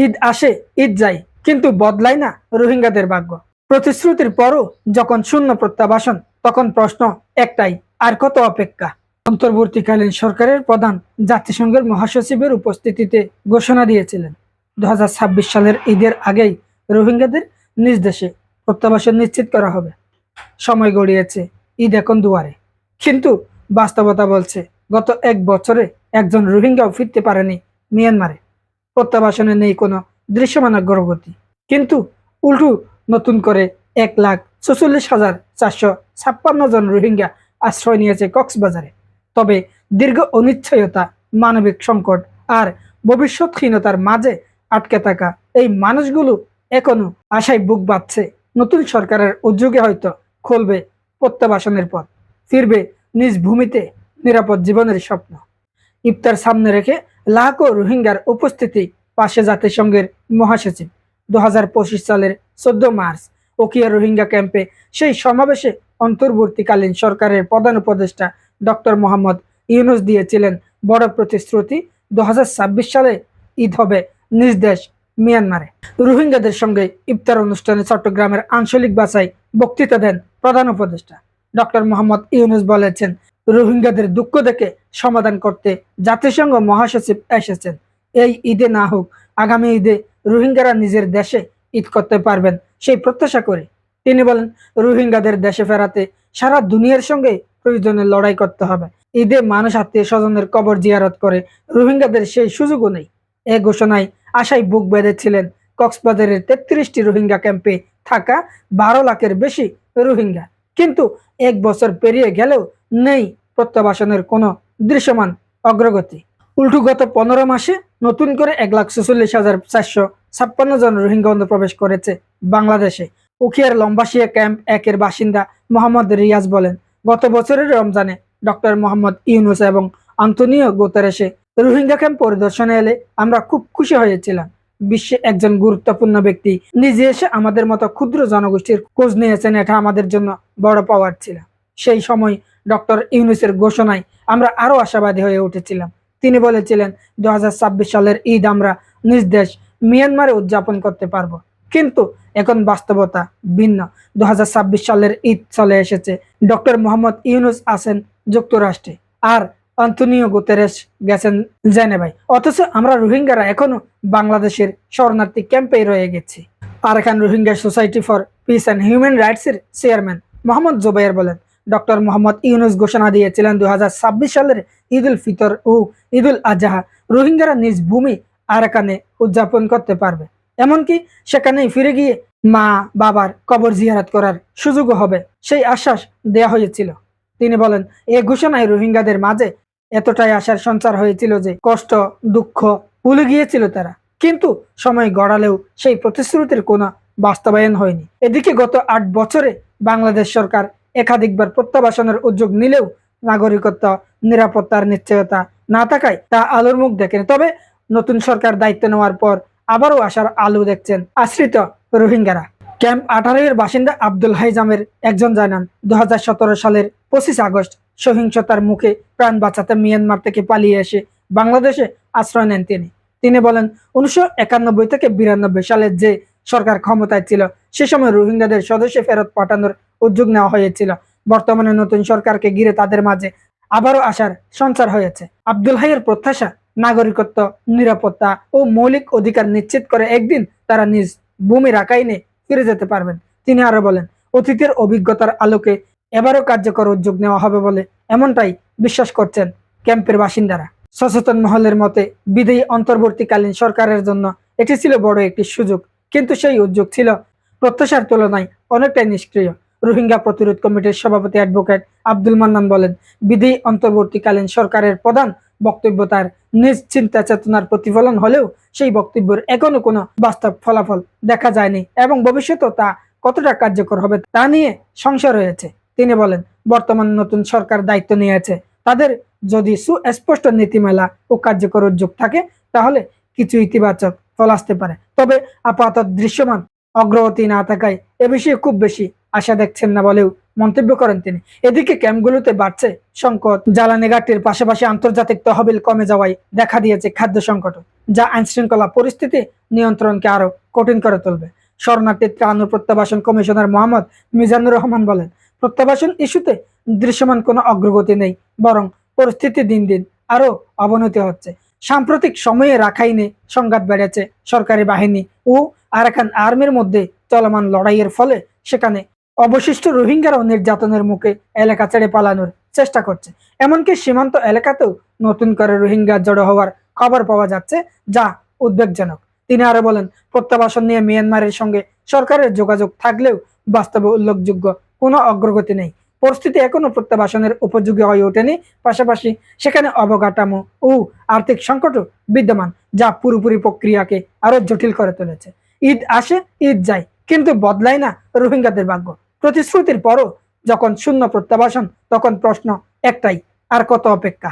ঈদ আসে, ঈদ যায়, কিন্তু বদলায় না রোহিঙ্গাদের ভাগ্য। প্রতিশ্রুতির পরও যখন শূন্য প্রত্যাবাসন, তখন প্রশ্ন একটাই, আর কত অপেক্ষা? অন্তর্বর্তীকালীন সরকারের প্রধান জাতিসংঘের মহাসচিবের উপস্থিতিতে ঘোষণা দিয়েছিলেন 2026 সালের ঈদের আগেই রোহিঙ্গাদের নিজ দেশে প্রত্যাবাসন নিশ্চিত করা হবে। সময় গড়িয়েছে, ঈদ এখন দুয়ারে, কিন্তু বাস্তবতা বলছে গত এক বছরে একজন রোহিঙ্গাও ফিরতে পারেনি মিয়ানমারে। প্রত্যাবাসনে নেই কোনো দৃশ্যমান অগ্রগতি, কিন্তু উল্টো নতুন করে 1,46,456 জন রোহিঙ্গা আশ্রয় নিয়েছে কক্সবাজারে। তবে দীর্ঘ অনিশ্চয়তা, মানবিক সংকট আর ভবিষ্যৎহীনতার মাঝে আটকে থাকা এই মানুষগুলো এখনো আশায় বুক বাঁধছে। নতুন সরকারের উদ্যোগে হয়তো খুলবে প্রত্যাবাসনের পথ, ফিরবে নিজ ভূমিতে নিরাপদ জীবনের স্বপ্ন। ইফতার সামনে রেখে লাখো রোহিঙ্গার উপস্থিতি পাশে জাতিসংঘের মহাসচিব। 2025 সালের 14 মার্চ ওকিয়া রোহিঙ্গা ক্যাম্পে সেই সমাবেশে অন্তর্বর্তীকালীন সরকারের প্রধান উপদেষ্টা ডক্টর মোহাম্মদ ইউনূস দিয়েছিলেন বড় প্রতিশ্রুতি, 2026 সালে ঈদ হবে নিজ দেশ মিয়ানমারে। রোহিঙ্গাদের সঙ্গে ইফতার অনুষ্ঠানে চট্টগ্রামের আঞ্চলিক ভাষায় বক্তৃতা দেন প্রধান উপদেষ্টা। ডক্টর মোহাম্মদ ইউনূস বলেছেন, রোহিঙ্গাদের দুঃখ দেখে সমাধান করতে জাতিসংঘ মহাসচিব এসেছেন। এই ঈদে না হোক, আগামী ঈদে রোহিঙ্গারা নিজের দেশে ঈদ করতে পারবেন সেই প্রত্যাশা করে তিনি বলেন, রোহিঙ্গাদের দেশে ফেরাতে সারা দুনিয়ার সঙ্গে প্রয়োজনে লড়াই করতে হবে। ঈদে মানুষ আত্মীয় স্বজনের কবর জিয়ারত করে, রোহিঙ্গাদের সেই সুযোগও নেই। এ ঘোষণায় আশায় বুক বেঁধেছিলেন কক্সবাজারের 33টি রোহিঙ্গা ক্যাম্পে থাকা 12 লাখের বেশি রোহিঙ্গা। কিন্তু এক বছর পেরিয়ে গেলেও নেই প্রত্যাবাসনের কোনো দৃশ্যমান অগ্রগতি। উল্টো গত 15 মাসে নতুন করে 1,46,456 জন রোহিঙ্গা অনুপ্রবেশ করেছে বাংলাদেশে। উখিয়ার লম্বাসিয়া ক্যাম্প 1-এর বাসিন্দা মোহাম্মদ রিয়াজ বলেন, গত বছরের রমজানে ডক্টর মোহাম্মদ ইউনূস এবং আন্তোনিও গুতেরেসে রোহিঙ্গা ক্যাম্প পরিদর্শনে এলে আমরা খুব খুশি হয়েছিলাম। বিশ্বে একজন গুরুত্বপূর্ণ ব্যক্তি নিজে এসে আমাদের মতো ক্ষুদ্র জনগোষ্ঠীর খোঁজ নিয়েছেন, এটা আমাদের জন্য বড় পাওয়ার ছিল। সেই সময় ডক্টর ইউনূসের ঘোষণায় আমরা আরো আশাবাদী হয়ে উঠেছিলাম। তিনি বলেছিলেন, 2026 সালের ঈদ আমরা নিজ দেশ মিয়ানমারে উদযাপন করতে পারবো। কিন্তু এখন বাস্তবতা ভিন্ন। 2026 সালের ঈদ চলে এসেছে, ডক্টর মোহাম্মদ ইউনূস আছেন যুক্তরাষ্ট্রে, আর আন্তোনিও গুতেরেস গেছেন জেনেভায়। অথচ আমরা রোহিঙ্গারা এখনো বাংলাদেশের শরণার্থী ক্যাম্পেই রয়ে গেছি। Arakan Rohingya society for piece and human rights এর চেয়ারম্যান মোহাম্মদ জোবায়ের বলেন, ডক্টর মোহাম্মদ ইউনূস ঘোষণা দিয়েছিলেন 2026 সালের ঈদ উল ফিতর ও ঈদ উল আজহা রোহিঙ্গারা নিজ ভূমি আরাকানে উদযাপন করতে পারবে। এমনকি সেখানেই ফিরে গিয়ে মা বাবার কবর জিয়ারত করার সুযোগও হবে, সেই আশ্বাস দেয়া হয়েছিল। তিনি বলেন, এই ঘোষণায় রোহিঙ্গাদের মাঝে এতটাই আশার সঞ্চার হয়েছিল যে কষ্ট দুঃখ ভুলে গিয়েছিল তারা। কিন্তু সময় গড়ালেও সেই প্রতিশ্রুতির কোনো বাস্তবায়ন হয়নি। এদিকে গত 8 বছরে বাংলাদেশ সরকার একাধিকবার প্রত্যাবাসনের উদ্যোগ নিলেও নাগরিকত্ব নিরাপত্তার নিশ্চয়তা না থাকায় তা আলোর মুখ দেখেনি। তবে নতুন সরকার দায়িত্ব নেওয়ার পর আবারও আশার আলো দেখছেন আশ্রিত রোহিঙ্গারা। ক্যাম্প 18 এর বাসিন্দা আব্দুল হাইজামের একজন জানান, 2017 সালের 25 আগস্ট সহিংসতার মুখে প্রাণ বাঁচাতে মিয়ানমার থেকে পালিয়ে এসে বাংলাদেশে আশ্রয় নেন তিনি বলেন, 1991 থেকে 92 সালে যে সরকার ক্ষমতায় ছিল সে সময় রোহিঙ্গাদের স্বদেশে ফেরত পাঠানোর উদ্যোগ নেওয়া হয়েছিল। বর্তমানে নতুন সরকারকে ঘিরে তাদের মাঝে আবারও আশার সঞ্চার হয়েছে। আব্দুল হাইয়ের প্রত্যাশা, নাগরিকত্ব নিরাপত্তা ও মৌলিক অধিকার নিশ্চিত করে একদিন তারা নিজ ভূমি রাখাইনে ফিরে যেতে পারবেন। তিনি আরো বলেন, অতীতের অভিজ্ঞতার আলোকে এবারও কার্যকর উদ্যোগ নেওয়া হবে বলে এমনটাই বিশ্বাস করছেন ক্যাম্পের বাসিন্দারা। সচেতন মহলের মতে বিদায়ী অন্তর্বর্তীকালীন সরকারের জন্য এটি ছিল বড় একটি সুযোগ, কিন্তু সেই উদ্যোগ ছিল প্রত্যাশার তুলনায় অনেকটাই নিষ্ক্রিয়। রোহিঙ্গা প্রতিরোধ কমিটির সভাপতি অ্যাডভোকেট আব্দুল মান্নান বলেন, বিদায়ী অন্তর্বর্তীকালীন সরকারের প্রধান বক্তব্য তার নিজ চিন্তা চেতনার প্রতিফলন হলেও সেই বক্তব্যের এখনো কোনো বাস্তব ফলাফল দেখা যায়নি এবং ভবিষ্যতেও তা কতটা কার্যকর হবে তা নিয়ে সংশয় রয়েছে। তিনি বলেন, বর্তমান নতুন সরকার দায়িত্ব নিয়েছে, তাদের যদি সুস্পষ্ট নীতিমালা ও কার্যকর উদ্যোগ থাকে তাহলে কিছু ইতিবাচক ফল আসতে পারে। তবে আপাতত দৃশ্যমান অগ্রগতি না থাকায় এ বিষয়ে খুব বেশি আশা দেখছেন না বলেও মন্তব্য করেন তিনি। এদিকে ক্যাম্পগুলোতে বাড়ছে সংকট, জ্বালানি ঘাটতির পাশাপাশি আন্তর্জাতিক তহবিল কমে যাওয়ায় দেখা দিয়েছে খাদ্য সংকট, যা আইন শৃঙ্খলা পরিস্থিতি নিয়ন্ত্রণকে আরো কঠিন করে তুলবে। শরণার্থী ত্রাণ ও প্রত্যাবাসন কমিশনার মোহাম্মদ মিজানুর রহমান বলেন, প্রত্যাবাসন ইস্যুতে দৃশ্যমান কোনো অগ্রগতি নেই, বরং পরিস্থিতি দিন দিন আরো অবনতি হচ্ছে। সাম্প্রতিক সময়ে রাখাইনে সংঘাত বেড়েছে। সরকারি বাহিনী ও আরাকান আর্মির মধ্যে চলমান লড়াইয়ের ফলে সেখানে অবশিষ্ট রোহিঙ্গারাও নির্যাতনের মুখে এলাকা ছেড়ে পালানোর চেষ্টা করছে। এমনকি সীমান্ত এলাকাতেও নতুন করে রোহিঙ্গা জড়ো হওয়ার খবর পাওয়া যাচ্ছে, যা উদ্বেগজনক। তিনি আরো বলেন, প্রত্যাবাসন নিয়ে মিয়ানমারের সঙ্গে সরকারের যোগাযোগ থাকলেও বাস্তবে উল্লেখযোগ্য কোনো অগ্রগতি নেই। পরিস্থিতি এখনো প্রত্যাবাসনের উপযোগী হয়ে ওঠেনি। পাশাপাশি সেখানে অবকাঠামো ও আর্থিক সংকটও বিদ্যমান, যা পুরোপুরি প্রক্রিয়াকে আরো জটিল করে তুলেছে। ঈদ আসে, ঈদ যায়, কিন্তু বদলায় না রোহিঙ্গাদের ভাগ্য। প্রতিশ্রুতির পরও যখন শূন্য প্রত্যাবাসন, তখন প্রশ্ন একটাই, আর কত অপেক্ষা?